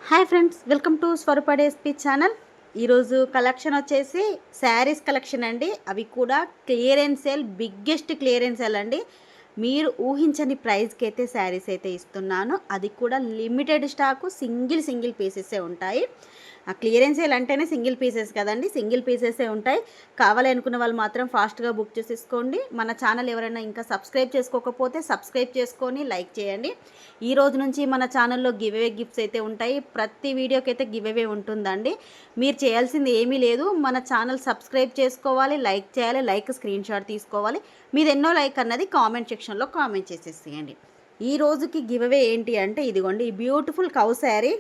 Hi friends, welcome to Swaroopa డేస్పీ channel. ఈరోజు collection వచ్చేసి శారీస్ కలెక్షన్ అండి. అవి కూడా clearance sale, biggest clearance sale అండి. మీరు ఊహించని ప్రైస్కి అయితే శారీస్ అయితే ఇస్తున్నాను. అది కూడా లిమిటెడ్ స్టాకు, సింగిల్ పీసెసే ఉంటాయి. క్లియరెన్స్ సేల్ అంటేనే సింగిల్ పీసెస్ కదండి, సింగిల్ పీసెసే ఉంటాయి. కావాలి అనుకున్న వాళ్ళు మాత్రం ఫాస్ట్గా బుక్ చేసేసుకోండి. మన ఛానల్ ఎవరైనా ఇంకా సబ్స్క్రైబ్ చేసుకోకపోతే సబ్స్క్రైబ్ చేసుకొని లైక్ చేయండి. ఈ రోజు నుంచి మన ఛానల్లో గివ్ అవే గిఫ్ట్స్ అయితే ఉంటాయి. ప్రతి వీడియోకి అయితే గివ్ అవే ఉంటుందండి. మీరు చేయాల్సింది ఏమీ లేదు, మన ఛానల్ సబ్స్క్రైబ్ చేసుకోవాలి, లైక్ చేయాలి, లైక్ స్క్రీన్ షాట్ తీసుకోవాలి. మీది ఎన్నో లైక్ అన్నది కామెంట్ సెక్షన్లో కామెంట్ చేసేసేయండి. ఈ రోజుకి గివ్ అవే ఏంటి అంటే ఇదిగోండి, ఈ బ్యూటిఫుల్ కౌ శారీ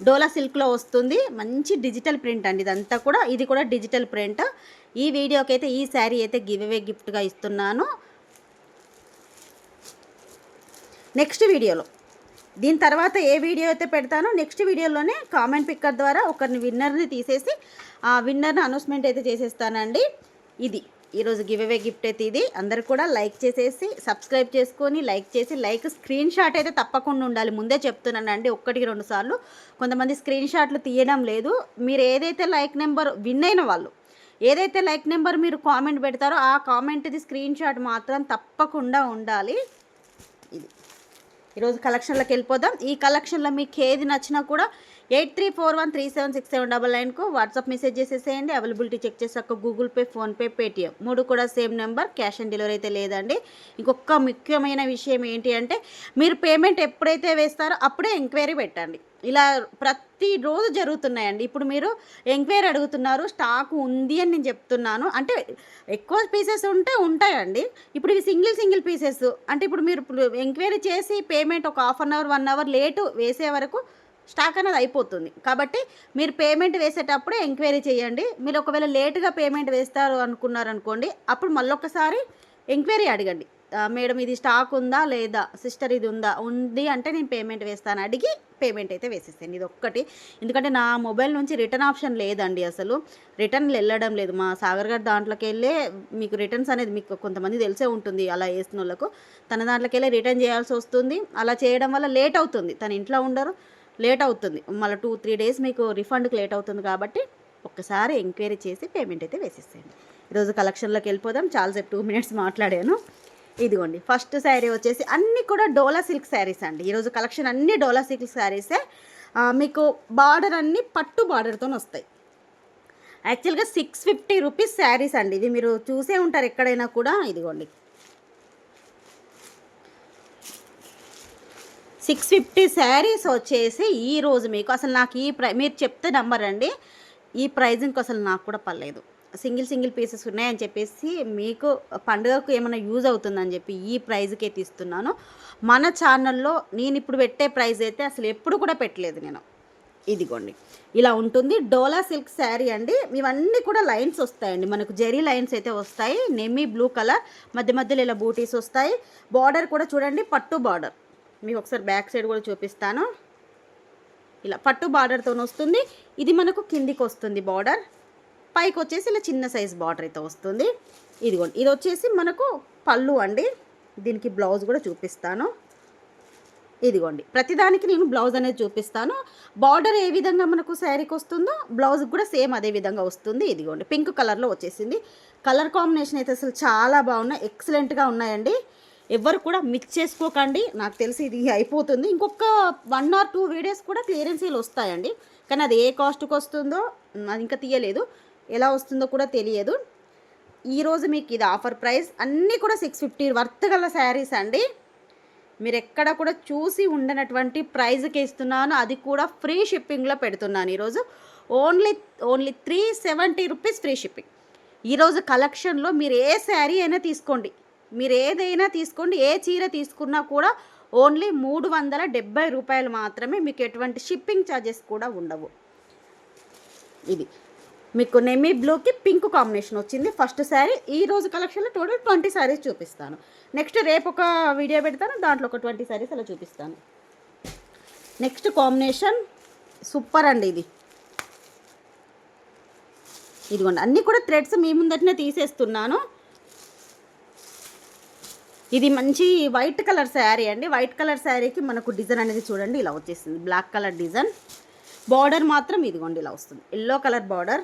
డోలా సిల్క్లో వస్తుంది. మంచి డిజిటల్ ప్రింట్ అండి ఇదంతా కూడా. ఇది కూడా డిజిటల్ ప్రింట్. ఈ వీడియోకి అయితే ఈ శారీ అయితే గివ్ అవే గిఫ్ట్గా ఇస్తున్నాను. నెక్స్ట్ వీడియోలో, దీని తర్వాత ఏ వీడియో అయితే పెడతానో నెక్స్ట్ వీడియోలోనే కామెంట్ పిక్కర్ ద్వారా ఒకరిని విన్నర్ని తీసేసి ఆ విన్నర్ని అనౌన్స్మెంట్ అయితే చేసేస్తానండి. ఇది ఈరోజు గివ్ అవే గిఫ్ట్ అయితే ఇది. అందరు కూడా లైక్ చేసేసి సబ్స్క్రైబ్ చేసుకొని లైక్ చేసి లైక్ స్క్రీన్ షాట్ అయితే తప్పకుండా ఉండాలి. ముందే చెప్తున్నానండి, 1-2 సార్లు. కొంతమంది స్క్రీన్ షాట్లు తీయడం లేదు. మీరు ఏదైతే లైక్ నెంబర్ విన్ అయిన వాళ్ళు ఏదైతే లైక్ నెంబర్ మీరు కామెంట్ పెడతారో ఆ కామెంట్ది స్క్రీన్ షాట్ మాత్రం తప్పకుండా ఉండాలి. ఇది ఈరోజు కలెక్షన్లోకి వెళ్ళిపోదాం. ఈ కలెక్షన్లో మీకు ఏది నచ్చినా కూడా 8341376799కు వాట్సాప్ మెసేజ్ చేసేసేయండి. అవైలబిలిటీ చెక్ చేసాక గూగుల్ పే, ఫోన్పే, పేటిఎం 3 కూడా same number. Cash on delivery అయితే లేదండి. ఇంకొక ముఖ్యమైన విషయం ఏంటి అంటే, మీరు పేమెంట్ ఎప్పుడైతే వేస్తారో అప్పుడే ఎంక్వైరీ పెట్టండి. ఇలా ప్రతిరోజు జరుగుతున్నాయండి. ఇప్పుడు మీరు ఎంక్వైరీ అడుగుతున్నారు, స్టాక్ ఉంది అని నేను చెప్తున్నాను. అంటే ఎక్కువ పీసెస్ ఉంటే ఉంటాయండి. ఇప్పుడు ఇవి సింగిల్ పీసెస్ అంటే ఇప్పుడు మీరు ఎంక్వైరీ చేసి పేమెంట్ ఒక 1/2 అవర్ 1 అవర్ లేటు వేసే వరకు స్టాక్ అనేది అయిపోతుంది. కాబట్టి మీరు పేమెంట్ వేసేటప్పుడే ఎంక్వైరీ చేయండి. మీరు ఒకవేళ లేటుగా పేమెంట్ వేస్తారు అనుకున్నారనుకోండి, అప్పుడు మళ్ళొకసారి ఎంక్వైరీ అడగండి. మేడం ఇది స్టాక్ ఉందా లేదా, సిస్టర్ ఇది ఉంది అంటే నేను పేమెంట్ వేస్తాను, అడిగి పేమెంట్ అయితే వేసేస్తాను. ఇది ఒక్కటి. ఎందుకంటే నా మొబైల్ నుంచి రిటర్న్ ఆప్షన్ లేదండి, అసలు రిటర్న్లు వెళ్ళడం లేదు. మా సాగర్ గారి దాంట్లోకి వెళ్ళే మీకు రిటర్న్స్ అనేది మీకు కొంతమంది తెలిసే ఉంటుంది, అలా వేసిన వాళ్ళకు. తన దాంట్లోకి వెళ్ళి రిటర్న్ చేయాల్సి వస్తుంది. అలా చేయడం వల్ల లేట్ అవుతుంది. తన ఇంట్లో ఉండరు, లేట్ అవుతుంది. మళ్ళీ 2-3 డేస్ మీకు రిఫండ్కి లేట్ అవుతుంది. కాబట్టి ఒక్కసారి ఎంక్వైరీ చేసి పేమెంట్ అయితే వేసేసేయండి. ఈరోజు కలెక్షన్లోకి వెళ్ళిపోదాం. చాలాసేపు 2 మినిట్స్ మాట్లాడాను. ఇదిగోండి, ఫస్ట్ శారీ వచ్చేసి అన్నీ కూడా డోలా సిల్క్ శారీస్ అండి. ఈరోజు కలెక్షన్ అన్నీ డోలా సిల్క్ శారీసే. మీకు బార్డర్ అన్నీ పట్టు బార్డర్తో వస్తాయి. యాక్చువల్గా 650 రూపీస్ శారీస్ అండి. ఇది మీరు చూసే ఉంటారు ఎక్కడైనా కూడా. ఇదిగోండి 650 శారీస్ వచ్చేసి ఈరోజు మీకు అసలు నాకు మీరు చెప్తే నమ్మరండి, ఈ ప్రైజింగ్కి అసలు నాకు కూడా పర్లేదు. సింగిల్ పీసెస్ ఉన్నాయని చెప్పేసి మీకు పండుగకు ఏమైనా యూజ్ అవుతుందని చెప్పి ఈ ప్రైజ్కే తీస్తున్నాను. మన ఛానల్లో నేను ఇప్పుడు పెట్టే ప్రైజ్ అయితే అసలు ఎప్పుడు కూడా పెట్టలేదు నేను. ఇదిగోండి, ఇలా ఉంటుంది. డోలా సిల్క్ శారీ అండి. ఇవన్నీ కూడా లైన్స్ వస్తాయండి, మనకు జెరీ లైన్స్ అయితే వస్తాయి. నెమీ బ్లూ కలర్, మధ్యలో ఇలా బూటీస్ వస్తాయి. బార్డర్ కూడా చూడండి, పట్టు బార్డర్. మీకు ఒకసారి బ్యాక్ సైడ్ కూడా చూపిస్తాను. ఇలా పట్టు బార్డర్తో వస్తుంది. ఇది మనకు కిందికి వస్తుంది బార్డర్, పైకి వచ్చేసి ఇలా చిన్న సైజ్ బార్డర్ అయితే వస్తుంది. ఇదిగోండి, ఇది వచ్చేసి మనకు పళ్ళు అండి. దీనికి బ్లౌజ్ కూడా చూపిస్తాను. ఇదిగోండి, ప్రతిదానికి నేను బ్లౌజ్ అనేది చూపిస్తాను. బార్డర్ ఏ విధంగా మనకు శారీకి వస్తుందో బ్లౌజ్కి కూడా సేమ్ అదే విధంగా వస్తుంది. ఇదిగోండి, పింక్ కలర్లో వచ్చేసింది. కలర్ కాంబినేషన్ అయితే అసలు చాలా బాగున్నాయి, ఎక్సలెంట్గా ఉన్నాయండి. ఎవరు కూడా మిక్స్ చేసుకోకండి. నాకు తెలిసి ఇది అయిపోతుంది. ఇంకొక 1 or 2 వీడియోస్ కూడా క్లియరెన్స్ సేల్ వస్తాయండి. కానీ అది ఏ కాస్ట్కి వస్తుందో అది ఇంకా తీయలేదు, ఎలా వస్తుందో కూడా తెలియదు. ఈరోజు మీకు ఇది ఆఫర్ ప్రైస్. అన్నీ కూడా 650 వర్త్ గల శారీస్ అండి. మీరు ఎక్కడ కూడా చూసి ఉండనటువంటి ప్రైజ్కి ఇస్తున్నాను. అది కూడా ఫ్రీ షిప్పింగ్లో పెడుతున్నాను ఈరోజు. Only 370 rupees free shipping. ఈరోజు కలెక్షన్లో మీరు ఏ శారీ అయినా తీసుకోండి, మీరు ఏదైనా తీసుకోండి, ఏ చీర తీసుకున్నా కూడా ఓన్లీ 370 రూపాయలు మాత్రమే. మీకు ఎటువంటి షిప్పింగ్ ఛార్జెస్ కూడా ఉండవు. ఇది మీకు నెమీ బ్లూకి పింక్ కాంబినేషన్ వచ్చింది ఫస్ట్ శారీ. ఈరోజు కలెక్షన్లో టోటల్ 20 శారీస్ చూపిస్తాను. నెక్స్ట్ రేపు ఒక వీడియో పెడతాను, దాంట్లో ఒక 20 శారీస్ అలా చూపిస్తాను. నెక్స్ట్ కాంబినేషన్ సూపర్ అండి. ఇదిగోండి, అన్నీ కూడా థ్రెడ్స్ మీ ముందటనే తీసేస్తున్నాను. ఇది మంచి వైట్ కలర్ శారీ అండి. వైట్ కలర్ శారీకి మనకు డిజైన్ అనేది చూడండి ఇలా వచ్చేసింది, బ్లాక్ కలర్ డిజైన్. బార్డర్ మాత్రం ఇదిగోండి ఇలా వస్తుంది, ఎల్లో కలర్ బార్డర్.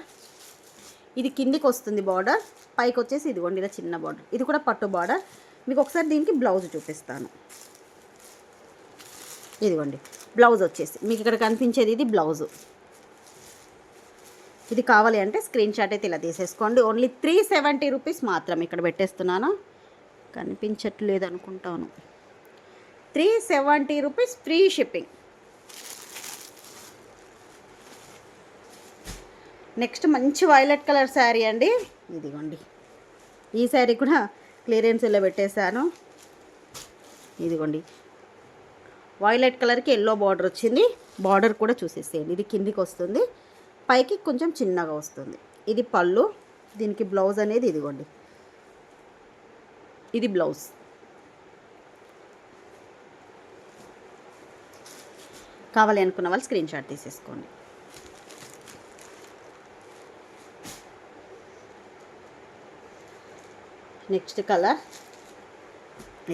ఇది కిందికి వస్తుంది బార్డర్, పైకి వచ్చేసి ఇదిగోండి ఇలా చిన్న బార్డర్. ఇది కూడా పట్టు బార్డర్. మీకు ఒకసారి దీనికి బ్లౌజ్ చూపిస్తాను. ఇదిగోండి బ్లౌజ్ వచ్చేసి మీకు ఇక్కడ కనిపించేది ఇది బ్లౌజు. ఇది కావాలి అంటే స్క్రీన్ షాట్ అయితే ఇలా తీసేసుకోండి. ఓన్లీ 370 రూపీస్ మాత్రం. ఇక్కడ పెట్టేస్తున్నాను, కనిపించట్లేదు అనుకుంటాను. 370 రూపీస్ ఫ్రీ షిప్పింగ్. నెక్స్ట్ మంచి వైలెట్ కలర్ శారీ అండి. ఇదిగోండి ఈ శారీ కూడా క్లియరెన్స్లో పెట్టేశాను. ఇదిగోండి వైలెట్ కలర్కి ఎల్లో బార్డర్ వచ్చింది. బార్డర్ కూడా చూసేసేయండి, ఇది కిందికి వస్తుంది, పైకి కొంచెం చిన్నగా వస్తుంది. ఇది పళ్ళు, దీనికి బ్లౌజ్ అనేది ఇదిగోండి, ఇది బ్లౌజ్. కావాలి అనుకున్న వాళ్ళు స్క్రీన్ షాట్ తీసేసుకోండి. నెక్స్ట్ కలర్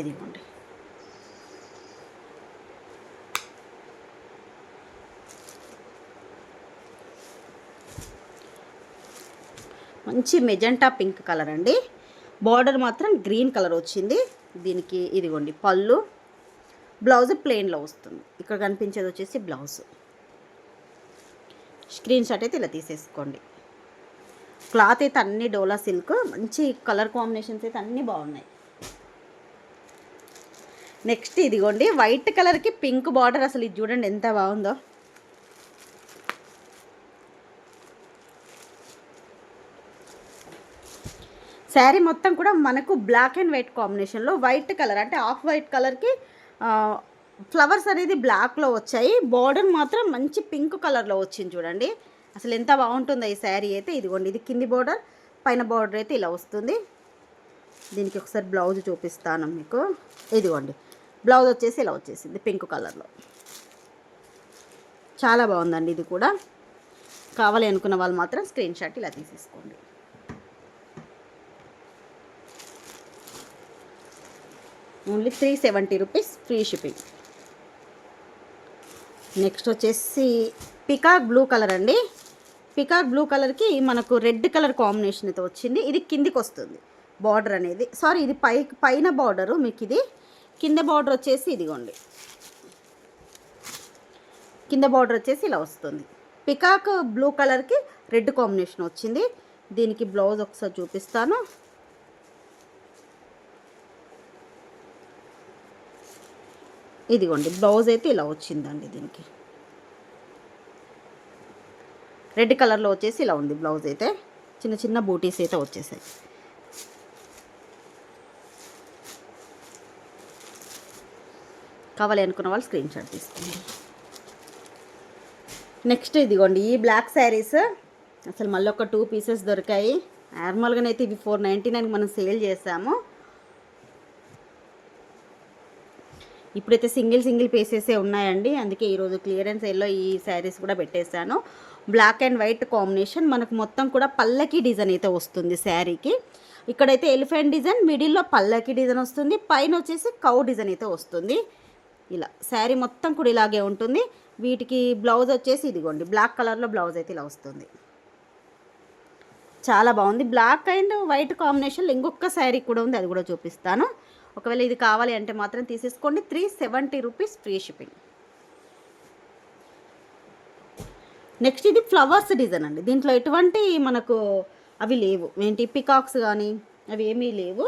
ఇదిగోండి, మంచి మెజెంటా పింక్ కలర్ అండి. బార్డర్ మాత్రం గ్రీన్ కలర్ వచ్చింది. దీనికి ఇదిగోండి పళ్ళు, బ్లౌజ్ ప్లెయిన్లో వస్తుంది. ఇక్కడ కనిపించేది వచ్చేసి బ్లౌజ్. స్క్రీన్ షాట్ అయితే ఇలా తీసేసుకోండి. క్లాత్ అయితే అన్ని డోలా సిల్క్, మంచి కలర్ కాంబినేషన్స్ అయితే అన్నీ బాగున్నాయి. నెక్స్ట్ ఇదిగోండి వైట్ కలర్కి పింక్ బార్డర్. అసలు ఇది చూడండి ఎంత బాగుందో. శారీ మొత్తం కూడా మనకు బ్లాక్ అండ్ వైట్ కాంబినేషన్లో వైట్ కలర్ అంటే ఆఫ్ వైట్ కలర్కి ఫ్లవర్స్ అనేది బ్లాక్లో వచ్చాయి. బార్డర్ మాత్రం మంచి పింక్ కలర్లో వచ్చింది చూడండి. అసలు ఎంత బాగుంటుందో ఈ శారీ అయితే. ఇదిగోండి ఇది కింది బార్డర్, పైన బార్డర్ అయితే ఇలా వస్తుంది. దీనికి ఒకసారి బ్లౌజ్ చూపిస్తాను మీకు. ఇదిగోండి బ్లౌజ్ వచ్చేసి ఇలా వచ్చేసింది పింక్ కలర్లో. చాలా బాగుందండి ఇది కూడా. కావాలి అనుకున్న వాళ్ళు మాత్రం స్క్రీన్ షాట్ ఇలా తీసేసుకోండి. Only 370 rupees free shipping. Next వచ్చేసి పికాక్ బ్లూ కలర్ అండి. పికాక్ బ్లూ కలర్కి మనకు రెడ్ కలర్ కాంబినేషన్ అయితే వచ్చింది. ఇది కిందికి వస్తుంది బార్డర్ అనేది, సారీ ఇది పైన బార్డరు మీకు, ఇది కింద బార్డర్ వచ్చేసి ఇదిగోండి, కింద బార్డర్ వచ్చేసి ఇలా వస్తుంది. పికాక్ బ్లూ కలర్కి రెడ్ కాంబినేషన్ వచ్చింది. దీనికి బ్లౌజ్ ఒకసారి చూపిస్తాను. ఇదిగోండి బ్లౌజ్ అయితే ఇలా వచ్చిందండి. దీనికి రెడ్ కలర్లో వచ్చేసి ఇలా ఉంది బ్లౌజ్ అయితే. చిన్న చిన్న బూటీస్ అయితే వచ్చేసాయి. కావాలి అనుకున్న వాళ్ళు స్క్రీన్ షాట్ తీసుకోండి. నెక్స్ట్ ఇదిగోండి ఈ బ్లాక్ శారీస్ అసలు మళ్ళీ ఒక 2 పీసెస్ దొరికాయి. నార్మల్గానైతే ఇవి 499 మనం సేల్ చేసాము. ఇప్పుడైతే సింగిల్ పీసెసే ఉన్నాయండి. అందుకే ఈరోజు క్లియరెన్స్ సేల్లో ఈ శారీస్ కూడా పెట్టేశాను. Black and white combination. మనకు మొత్తం కూడా పల్లకి డిజైన్ అయితే వస్తుంది శారీకి. ఇక్కడైతే ఎలిఫెంట్ డిజైన్, మిడిల్లో పల్లకి డిజైన్ వస్తుంది, పైన వచ్చేసి కౌ డిజైన్ అయితే వస్తుంది. ఇలా శారీ మొత్తం కూడా ఇలాగే ఉంటుంది. వీటికి బ్లౌజ్ వచ్చేసి ఇదిగోండి బ్లాక్ కలర్లో బ్లౌజ్ అయితే ఇలా వస్తుంది. చాలా బాగుంది. బ్లాక్ అండ్ వైట్ కాంబినేషన్లో ఇంకొక శారీ కూడా ఉంది, అది కూడా చూపిస్తాను. ఒకవేళ ఇది కావాలి అంటే మాత్రం తీసేసుకోండి. 370 రూపీస్ ఫ్రీ షిప్పింగ్. నెక్స్ట్ ఇది ఫ్లవర్స్ డిజైన్ అండి. దీంట్లో ఎటువంటి మనకు అవి లేవు, ఏంటి పికాక్స్ కానీ అవి ఏమీ లేవు.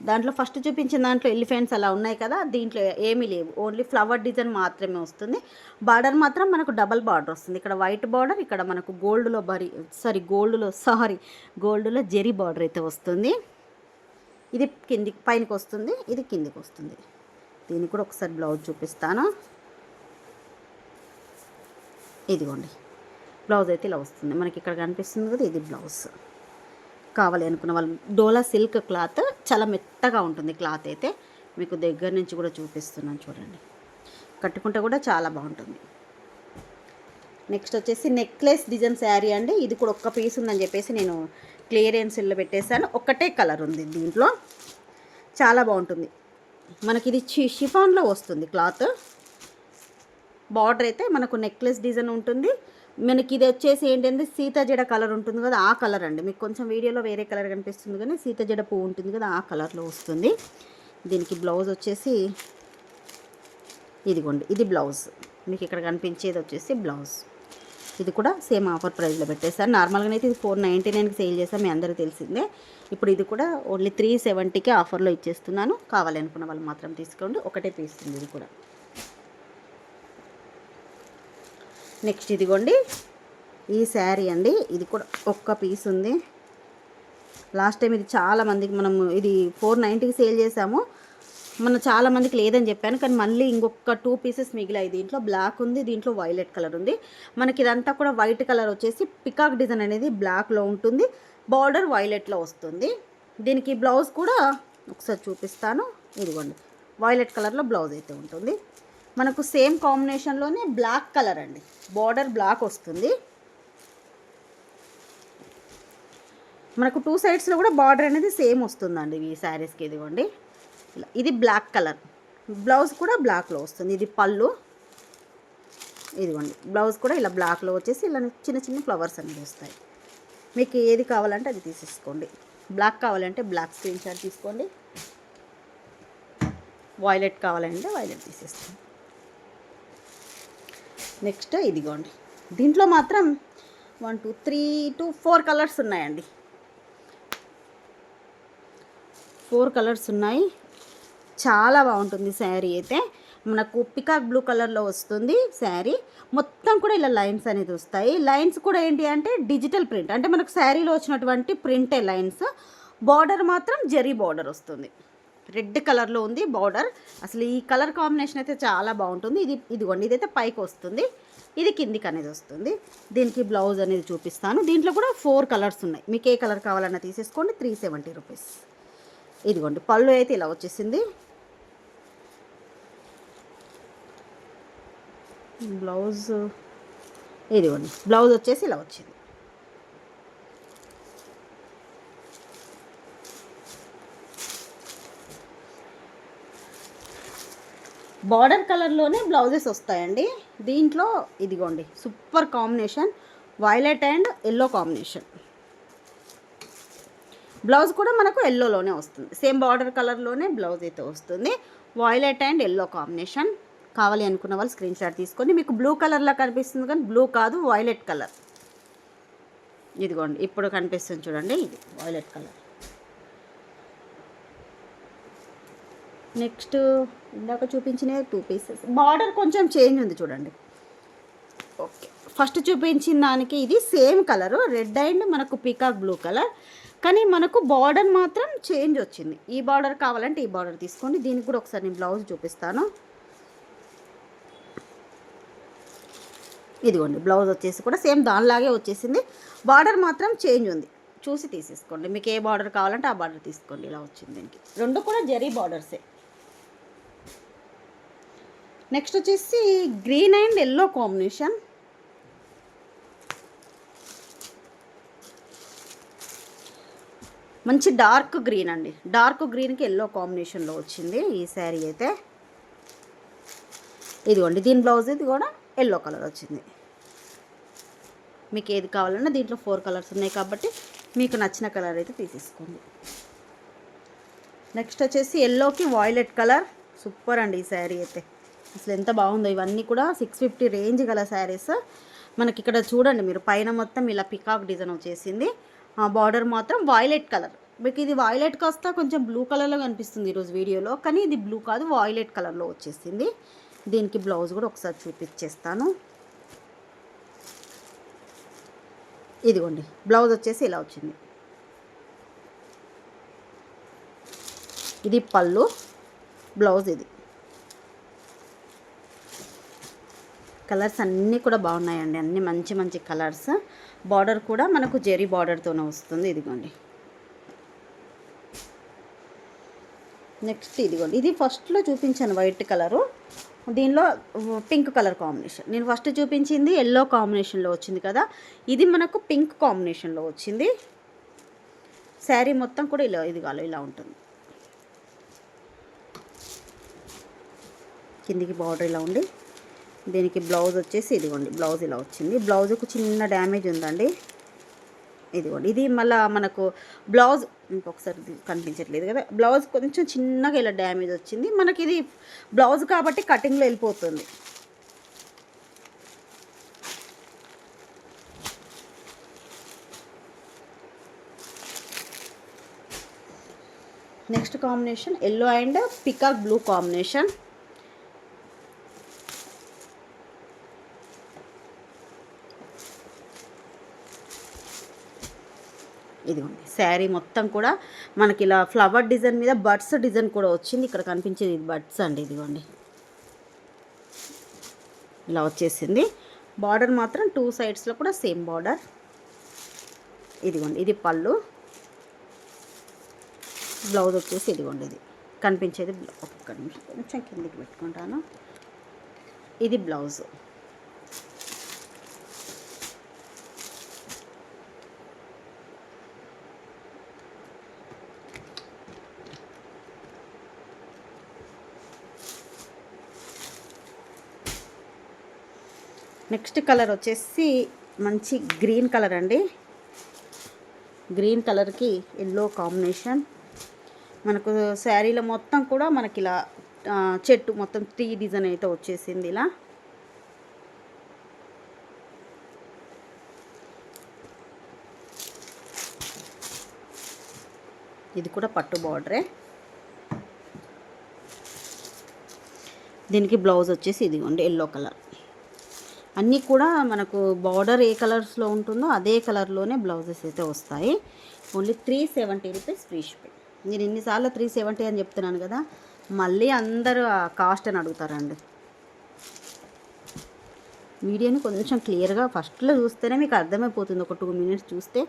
దాంట్లో ఫస్ట్ చూపించిన దాంట్లో ఎలిఫెంట్స్ అలా ఉన్నాయి కదా, దీంట్లో ఏమీ లేవు. ఓన్లీ ఫ్లవర్ డిజైన్ మాత్రమే వస్తుంది. బార్డర్ మాత్రం మనకు డబల్ బార్డర్ వస్తుంది. ఇక్కడ వైట్ బార్డర్, ఇక్కడ మనకు గోల్డ్లో జెరీ బార్డర్ అయితే వస్తుంది. ఇది కిందికి పైనకి వస్తుంది, ఇది కిందికి వస్తుంది. దీనికి కూడా ఒకసారి బ్లౌజ్ చూపిస్తాను. ఇదిగోండి బ్లౌజ్ అయితే ఇలా వస్తుంది. మనకి ఇక్కడ కనిపిస్తుంది కదా, ఇది బ్లౌజ్. కావాలి అనుకున్న వాళ్ళు డోలా సిల్క్ క్లాత్ చాలా మెత్తగా ఉంటుంది. క్లాత్ అయితే మీకు దగ్గర నుంచి కూడా చూపిస్తున్నాను చూడండి. కట్టుకుంటే కూడా చాలా బాగుంటుంది. నెక్స్ట్ వచ్చేసి నెక్లెస్ డిజైన్ శారీ అండి. ఇది కూడా ఒక్క పీస్ ఉందని చెప్పేసి నేను క్లియరెన్స్లో పెట్టేశాను. ఒక్కటే కలర్ ఉంది దీంట్లో, చాలా బాగుంటుంది. మనకి ఇది షిఫాన్లో వస్తుంది క్లాత్. బార్డర్ అయితే మనకు నెక్లెస్ డిజైన్ ఉంటుంది. మనకి ఇది వచ్చేసి ఏంటంటే సీతాజడ కలర్ ఉంటుంది కదా, ఆ కలర్ అండి. మీకు కొంచెం వీడియోలో వేరే కలర్ కనిపిస్తుంది కానీ సీతాజడ పువ్వు ఉంటుంది కదా, ఆ కలర్లో వస్తుంది. దీనికి బ్లౌజ్ వచ్చేసి ఇదిగోండి, ఇది బ్లౌజ్. మీకు ఇక్కడ కనిపించేది వచ్చేసి బ్లౌజ్. ఇది కూడా సేమ్ ఆఫర్ ప్రైస్లో పెట్టేస్తాను. నార్మల్గా అయితే ఇది 499కి సేల్ చేస్తాను, మీ అందరికీ తెలిసిందే. ఇప్పుడు ఇది కూడా ఓన్లీ 370కి ఆఫర్లో ఇచ్చేస్తున్నాను. కావాలనుకున్న వాళ్ళు మాత్రం తీసుకోండి. ఒకటే పీస్ ఉంది ఇది కూడా. నెక్స్ట్ ఇదిగోండి ఈ శారీ అండి. ఇది కూడా ఒక్క పీస్ ఉంది. లాస్ట్ టైం ఇది చాలామందికి మనం ఇది 490కి సేల్ చేసాము. మనం చాలామందికి లేదని చెప్పాను, కానీ మళ్ళీ ఇంకొక 2 పీసెస్ మిగిలాయి. దీంట్లో బ్లాక్ ఉంది, దీంట్లో వైలెట్ కలర్ ఉంది. మనకి ఇదంతా కూడా వైట్ కలర్ వచ్చేసి పికాక్ డిజైన్ అనేది బ్లాక్లో ఉంటుంది, బార్డర్ వైలెట్లో వస్తుంది. దీనికి బ్లౌజ్ కూడా ఒకసారి చూపిస్తాను. ఇదిగోండి వైలెట్ కలర్లో బ్లౌజ్ అయితే ఉంటుంది. మనకు సేమ్ కాంబినేషన్లోనే బ్లాక్ కలర్ అండి, బార్డర్ బ్లాక్ వస్తుంది. మనకు 2 సైడ్స్లో కూడా బార్డర్ అనేది సేమ్ వస్తుందండి ఈ శారీస్కి. ఇదిగోండి ఇలా, ఇది బ్లాక్ కలర్, బ్లౌజ్ కూడా బ్లాక్లో వస్తుంది. ఇది పళ్ళు. ఇదిగోండి బ్లౌజ్ కూడా ఇలా బ్లాక్లో వచ్చేసి ఇలా చిన్న చిన్న ఫ్లవర్స్ అనేవి వస్తాయి. మీకు ఏది కావాలంటే అది తీసేసుకోండి. బ్లాక్ కావాలంటే బ్లాక్ స్క్రీన్ షాట్ తీసుకోండి, వైలెట్ కావాలంటే వైలెట్ తీసేసుకోండి. నెక్స్ట్ ఇదిగోండి, దీంట్లో మాత్రం 1 2 3 2 4 కలర్స్ ఉన్నాయండి. 4 కలర్స్ ఉన్నాయి. చాలా బాగుంటుంది శారీ అయితే. మనకు పికాక్ బ్లూ కలర్లో వస్తుంది శారీ. మొత్తం కూడా ఇలా లైన్స్ అనేది వస్తాయి. లైన్స్ కూడా ఏంటి అంటే డిజిటల్ ప్రింట్, అంటే మనకు శారీలో వచ్చినటువంటి ప్రింటే లైన్స్. బార్డర్ మాత్రం జరీ బార్డర్ వస్తుంది, రెడ్ కలర్లో ఉంది బార్డర్. అసలు ఈ కలర్ కాంబినేషన్ అయితే చాలా బాగుంటుంది. ఇదిగోండి ఇదైతే పైకి వస్తుంది, ఇది కిందికి అనేది వస్తుంది. దీనికి బ్లౌజ్ అనేది చూపిస్తాను. దీంట్లో కూడా 4 కలర్స్ ఉన్నాయి. మీకు ఏ కలర్ కావాలన్నా తీసేసుకోండి. 370 రూపీస్. ఇదిగోండి పళ్ళు అయితే ఇలా వచ్చేసింది. బ్లౌజ్ ఇదిగోండి, బ్లౌజ్ వచ్చేసి ఇలా వచ్చింది. బార్డర్ కలర్లోనే బ్లౌజెస్ వస్తాయండి దీంట్లో. ఇదిగోండి super combination, violet and yellow combination. Blouse కూడా మనకు ఎల్లోలోనే వస్తుంది, సేమ్ బార్డర్ కలర్లోనే బ్లౌజ్ అయితే వస్తుంది. Violet and yellow combination. కావాలి అనుకున్న వాళ్ళు స్క్రీన్ షాట్ తీసుకొని. మీకు బ్లూ కలర్లా కనిపిస్తుంది కానీ బ్లూ కాదు, వైలెట్ కలర్. ఇదిగోండి ఇప్పుడు కనిపిస్తుంది చూడండి, ఇది వైలెట్ కలర్. నెక్స్ట్ ఇందాక చూపించిన 2 పీసెస్. బార్డర్ కొంచెం చేంజ్ ఉంది చూడండి. ఓకే, ఫస్ట్ చూపించిన దానికి ఇది సేమ్ కలరు, రెడ్ అండ్ మనకు పీకాక్ బ్లూ కలర్, కానీ మనకు బార్డర్ మాత్రం చేంజ్ వచ్చింది. ఈ బార్డర్ కావాలంటే ఈ బార్డర్ తీసుకోండి. దీనికి కూడా ఒకసారి నేను బ్లౌజ్ చూపిస్తాను. ఇదిగోండి బ్లౌజ్ వచ్చేసి కూడా సేమ్ దానిలాగే వచ్చేసింది, బార్డర్ మాత్రం చేంజ్ ఉంది. చూసి తీసేసుకోండి, మీకు ఏ బార్డర్ కావాలంటే ఆ బార్డర్ తీసుకోండి. ఇలా వచ్చింది దీనికి. రెండు కూడా జరీ బార్డర్సే. నెక్స్ట్ వచ్చేసి గ్రీన్ అండ్ ఎల్లో కాంబినేషన్. మంచి డార్క్ గ్రీన్ అండి, డార్క్ గ్రీన్కి ఎల్లో కాంబినేషన్లో వచ్చింది ఈ శారీ అయితే. ఇదిగోండి దీని బ్లౌజ్ ఇది కూడా ఎల్లో కలర్ వచ్చింది. మీకు ఏది కావాలన్నా దీంట్లో 4 కలర్స్ ఉన్నాయి కాబట్టి మీకు నచ్చిన కలర్ అయితే తీసేసుకోండి. నెక్స్ట్ వచ్చేసి ఎల్లోకి వైలెట్ కలర్. సూపర్ అండి ఈ శారీ అయితే, అసలు ఎంత బాగుందో. ఇవన్నీ కూడా 650 రేంజ్ గల శారీస్. మనకి ఇక్కడ చూడండి మీరు, పైన మొత్తం ఇలా పికాక్ డిజైన్ వచ్చేసింది, బార్డర్ మాత్రం వైలెట్ కలర్. మీకు ఇది వైలెట్ కాస్త కొంచెం బ్లూ కలర్లో కనిపిస్తుంది ఈరోజు వీడియోలో, కానీ ఇది బ్లూ కాదు, వైలెట్ కలర్లో వచ్చేసింది. దీనికి బ్లౌజ్ కూడా ఒకసారి చూపించేస్తాను. ఇదిగోండి బ్లౌజ్ వచ్చేసి ఇలా వచ్చింది. ఇది పళ్ళు, బ్లౌజ్ ఇది. కలర్స్ అన్నీ కూడా బాగున్నాయండి, అన్నీ మంచి మంచి కలర్స్. బార్డర్ కూడా మనకు జెరీ బార్డర్తోనే వస్తుంది. ఇదిగోండి నెక్స్ట్ ఇదిగోండి, ఇది ఫస్ట్లో చూపించాను వైట్ కలరు, దీనిలో పింక్ కలర్ కాంబినేషన్. నేను ఫస్ట్ చూపించింది ఎల్లో కాంబినేషన్లో వచ్చింది కదా, ఇది మనకు పింక్ కాంబినేషన్లో వచ్చింది. శారీ మొత్తం కూడా ఇలా ఇదిగాలో ఇలా ఉంటుంది. కిందికి బార్డర్ ఇలా ఉండి దీనికి బ్లౌజ్ వచ్చేసి ఇదిగోండి బ్లౌజ్ ఇలా వచ్చింది. బ్లౌజ్కు చిన్న డ్యామేజ్ ఉందండి. ఇదిగోండి ఇది మళ్ళీ మనకు బ్లౌజ్ ఇంకొకసారి కనిపించట్లేదు కదా, బ్లౌజ్ కొంచెం చిన్నగా ఇలా డ్యామేజ్ వచ్చింది. మనకి ఇది బ్లౌజ్ కాబట్టి కటింగ్లో వెళ్ళిపోతుంది. Next combination yellow and peacock blue combination. ఇదిగోండి శారీ మొత్తం కూడా మనకి ఇలా ఫ్లవర్ డిజైన్ మీద బర్డ్స్ డిజైన్ కూడా వచ్చింది. ఇక్కడ కనిపించేది ఇది బర్డ్స్ అండి. ఇదిగోండి ఇలా వచ్చేసింది. బార్డర్ మాత్రం 2 సైడ్స్లో కూడా సేమ్ బార్డర్. ఇదిగోండి ఇది పళ్ళు, బ్లౌజ్ వచ్చేసి ఇదిగోండి ఇది కనిపించేది. ఒక్క నిమిషం కొంచెం కిందికి పెట్టుకుంటాను. ఇది బ్లౌజ్. నెక్స్ట్ కలర్ వచ్చేసి మంచి గ్రీన్ కలర్ అండి. గ్రీన్ కలర్కి ఎల్లో కాంబినేషన్. మనకు శారీలో మొత్తం కూడా మనకి ఇలా చెట్టు మొత్తం 3 డిజైన్ అయితే వచ్చేసింది. ఇలా ఇది కూడా పట్టు బార్డరే. దీనికి బ్లౌజ్ వచ్చేసి ఇదిగోండి ఎల్లో కలర్. అన్నీ కూడా మనకు బార్డర్ ఏ కలర్స్లో ఉంటుందో అదే కలర్లోనే బ్లౌజెస్ అయితే వస్తాయి. Only 370 rupees free shipping. నేను ఇన్నిసార్లు 370 అని చెప్తున్నాను కదా, మళ్ళీ అందరూ కాస్ట్ అని అడుగుతారండి. వీడియోని కొంచెం క్లియర్గా ఫస్ట్లో చూస్తేనే మీకు అర్థమైపోతుంది. ఒక 2 మినిట్స్ చూస్తే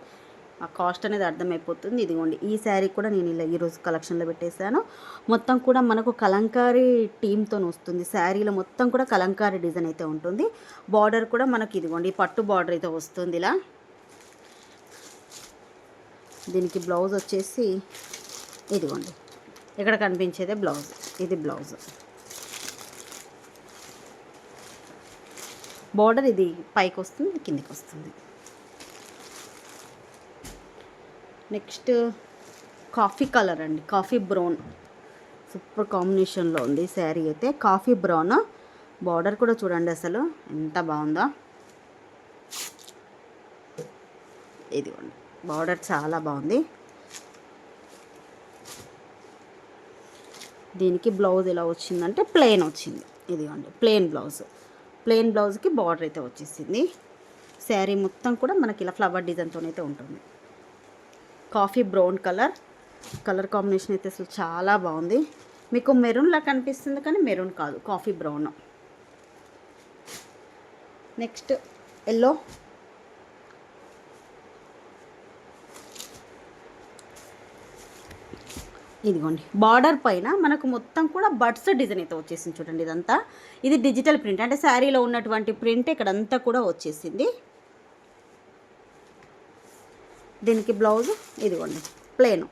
ఆ కాస్ట్ అనేది అర్థమైపోతుంది. ఇదిగోండి ఈ శారీ కూడా నేను ఇలా ఈరోజు కలెక్షన్లో పెట్టేశాను. మొత్తం కూడా మనకు కలంకారీ టీమ్తో వస్తుంది. శారీలో మొత్తం కూడా కలంకారీ డిజైన్ అయితే ఉంటుంది. బార్డర్ కూడా మనకి ఇదిగోండి పట్టు బార్డర్ అయితే వస్తుంది ఇలా. దీనికి బ్లౌజ్ వచ్చేసి ఇదిగోండి ఇక్కడ కనిపించేదే బ్లౌజ్. ఇది బ్లౌజ్. బార్డర్ ఇది పైకి వస్తుంది, కిందికి వస్తుంది. నెక్స్ట్ కాఫీ కలర్ అండి, కాఫీ బ్రౌన్. సూపర్ కాంబినేషన్లో ఉంది శారీ అయితే. Coffee brown. బార్డర్ కూడా చూడండి అసలు ఎంత బాగుందో. ఇదిగోండి బార్డర్ చాలా బాగుంది. దీనికి బ్లౌజ్ ఎలా వచ్చిందంటే ప్లెయిన్ వచ్చింది. ఇదిగోండి ప్లెయిన్ బ్లౌజ్. ప్లెయిన్ బ్లౌజ్కి బార్డర్ అయితే వచ్చేసింది. శారీ మొత్తం కూడా మనకి ఇలా ఫ్లవర్ డిజైన్తోనైతే ఉంటుంది. కాఫీ బ్రౌన్ కలర్ కాంబినేషన్ అయితే అసలు చాలా బాగుంది. మీకు మెరూన్లా కనిపిస్తుంది కానీ మెరూన్ కాదు, కాఫీ బ్రౌన్. Next yellow. ఇదిగోండి బార్డర్ పైన మనకు మొత్తం కూడా బర్డ్స్ డిజైన్ అయితే వచ్చేసింది చూడండి. ఇదంతా ఇది డిజిటల్ ప్రింట్, అంటే శారీలో ఉన్నటువంటి ప్రింట్ ఇక్కడంతా కూడా వచ్చేసింది. దీనికి బ్లౌజ్ ఇదిగోండి ప్లెయిన్.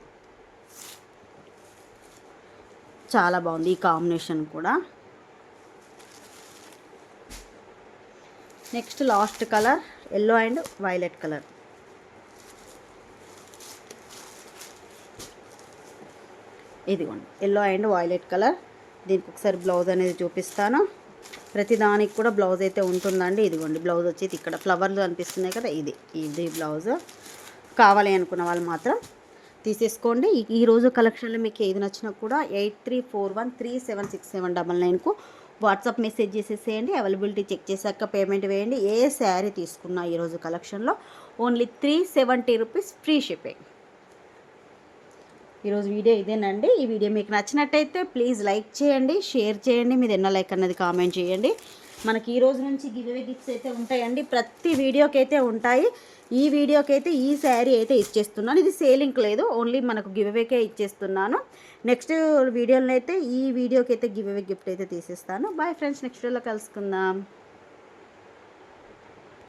చాలా బాగుంది ఈ కాంబినేషన్ కూడా. Next last colour yellow and violet colour. ఇదిగోండి ఎల్లో అండ్ వైలెట్ కలర్. దీనికి ఒకసారి బ్లౌజ్ అనేది చూపిస్తాను. ప్రతి దానికి కూడా బ్లౌజ్ అయితే ఉంటుందండి. ఇదిగోండి బ్లౌజ్ వచ్చేది ఇక్కడ ఫ్లవర్లు అనిపిస్తున్నాయి కదా, ఇది బ్లౌజ్. కావాలి అనుకున్న వాళ్ళు మాత్రం తీసేసుకోండి. ఈరోజు కలెక్షన్లో మీకు ఏది నచ్చినా కూడా 8341376799కు వాట్సాప్ మెసేజ్ చేసేసేయండి. అవైలబిలిటీ చెక్ చేశాక పేమెంట్ వేయండి. ఏ శారీ తీసుకున్నా ఈరోజు కలెక్షన్లో ఓన్లీ 370 రూపీస్ ఫ్రీ షిప్పింగ్. ఈరోజు వీడియో ఇదేనండి. ఈ వీడియో మీకు నచ్చినట్టయితే ప్లీజ్ లైక్ చేయండి, షేర్ చేయండి, మీరు ఎన్న లైక్ అన్నది కామెంట్ చేయండి. మనకి ఈ రోజు నుంచి గివ్అవే గిఫ్ట్స్ అయితే ఉంటాయండి. ప్రతి వీడియోకి అయితే ఉంటాయి. ఈ వీడియోకి అయితే ఈ శారీ అయితే ఇచ్చేస్తున్నాను. ఇది సేలింగ్ లేదు, ఓన్లీ మనకు గివ్అవేకే ఇచ్చేస్తున్నాను. నెక్స్ట్ వీడియోలో అయితే ఈ వీడియోకి అయితే గివ్అవే గిఫ్ట్ అయితే తీసేస్తాను. బాయ్ ఫ్రెండ్స్, నెక్స్ట్ వీడియోలో కలుసుకుందాం.